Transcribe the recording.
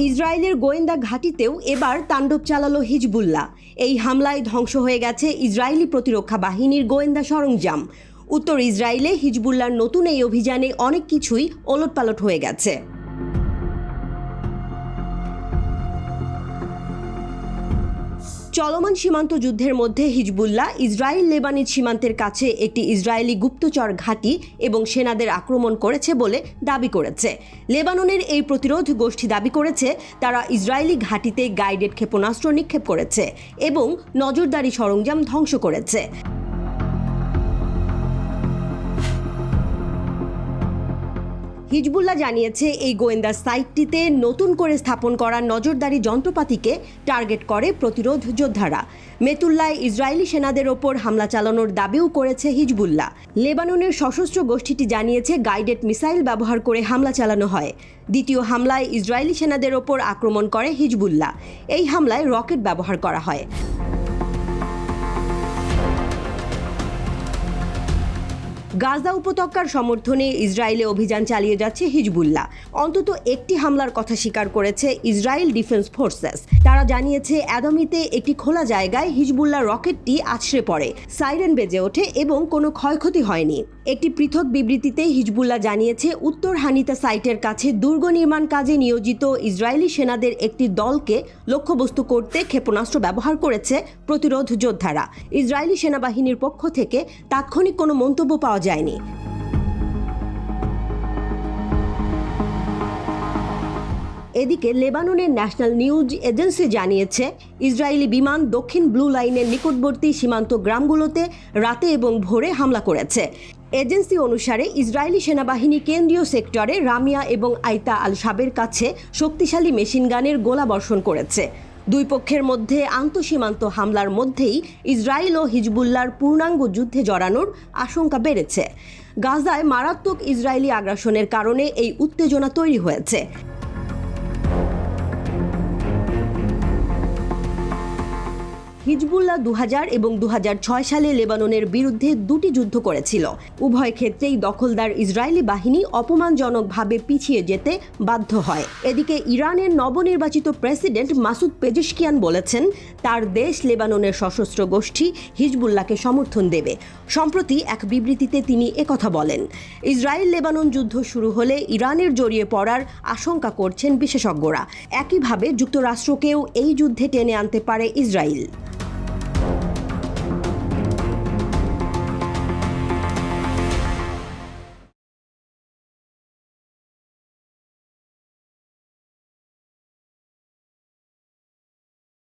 ইসরায়েলের গোয়েন্দা ঘাঁটিতেও এবার তাণ্ডব চালালো হিজবুল্লাহ। এই হামলায় ধ্বংস হয়ে গেছে ইসরায়েলি প্রতিরক্ষা বাহিনীর গোয়েন্দা সরঞ্জাম। উত্তর ইসরায়েলে হিজবুল্লাহর নতুন এই অভিযানে অনেক কিছুই ওলটপালট হয়ে গেছে। চলমান সীমান্ত যুদ্ধের মধ্যে হিজবুল্লাহ ইসরায়েল লেবানিজ সীমান্তের কাছে একটি ইসরায়েলি গুপ্তচর ঘাঁটি এবং সেনাদের আক্রমণ করেছে বলে দাবি করেছে। লেবাননের এই প্রতিরোধ গোষ্ঠী দাবি করেছে তারা ইসরায়েলি ঘাঁটিতে গাইডেড ক্ষেপণাস্ত্র নিক্ষেপ করেছে এবং নজরদারি সরঞ্জাম ধ্বংস করেছে। হিজবুল্লাহ জানিয়েছে এই গোয়েন্দা সাইটটিতে নতুন করে স্থাপন করা নজরদারি যন্ত্রপাতিকে টার্গেট করে প্রতিরোধ যোদ্ধারা। মেতুল্লায় ইসরায়েলি সেনাদের ওপর হামলা চালানোর দাবিও করেছে হিজবুল্লাহ। লেবাননের সশস্ত্র গোষ্ঠীটি জানিয়েছে গাইডেড মিসাইল ব্যবহার করে হামলা চালানো হয়। দ্বিতীয় হামলায় ইসরায়েলি সেনাদের ওপর আক্রমণ করে হিজবুল্লাহ। এই হামলায় রকেট ব্যবহার করা হয়। গাজা উপত্যকার সমর্থনে ইসরায়েলে অভিযান চালিয়ে যাচ্ছে হিজবুল্লাহ। অন্তত একটি হামলার কথা স্বীকার করেছে ইসরায়েল ডিফেন্স ফোর্সেস। তারা জানিয়েছে অ্যাদমিতে একটি খোলা জায়গায় হিজবুল্লাহ রকেটটি আছড়ে পড়ে, সাইরেন বেজে ওঠে এবং কোনো ক্ষয়ক্ষতি হয়নি। একটি পৃথক বিবৃতিতে হিজবুল্লাহ জানিয়েছে উত্তর হানিতা সাইটের কাছে দুর্গ নির্মাণ কাজে নিয়োজিত ইসরায়েলি সেনাদের একটি দলকে লক্ষ্যবস্তু করতে ক্ষেপণাস্ত্র ব্যবহার করেছে প্রতিরোধ যোদ্ধারা। ইসরায়েলি সেনাবাহিনীর পক্ষ থেকে তাৎক্ষণিক কোনো মন্তব্য পাওয়া যায়নি। এদিকে লেবাননের ন্যাশনাল নিউজ এজেন্সি জানিয়েছে ইসরায়েলি বিমান দক্ষিণ ব্লু লাইনের নিকটবর্তী সীমান্ত গ্রামগুলোতে রাতে এবং ভোরে হামলা করেছে। এজেন্সি অনুসারে ইসরায়েলি সেনাবাহিনী কেন্দ্রীয় সেক্টরে রামিয়া এবং আইতা আল শাবের কাছে শক্তিশালী মেশিনগানের গোলা বর্ষণ করেছে। দুই পক্ষের মধ্যে আন্তঃসীমান্ত হামলার মধ্যেই ইসরায়েল ও হিজবুল্লাহর পূর্ণাঙ্গ যুদ্ধে জড়ানোর আশঙ্কা বেড়েছে। গাজায় মারাত্মক ইসরায়েলি আগ্রাসনের কারণে এই উত্তেজনা তৈরি হয়েছে। হিজবুল্লাহ 2000 এবং 2006 সালে লেবাননের বিরুদ্ধে দুটি যুদ্ধ করেছিল। উভয় ক্ষেত্রেই দখলদার ইসরায়েলি বাহিনী অপমানজনকভাবে পিছিয়ে যেতে বাধ্য হয়। এদিকে ইরানের নবনির্বাচিত প্রেসিডেন্ট মাসুদ পেজেশকিয়ান বলেছেন তার দেশ লেবাননের সশস্ত্র গোষ্ঠী হিজবুল্লাহকে সমর্থন দেবে। সম্প্রতি এক বিবৃতিতে তিনি একথা বলেন। ইসরায়েল লেবানন যুদ্ধ শুরু হলে ইরানের জড়িয়ে পড়ার আশঙ্কা করছেন বিশেষজ্ঞরা। একইভাবে যুক্তরাষ্ট্রকেও এই যুদ্ধে টেনে আনতে পারে ইসরায়েল।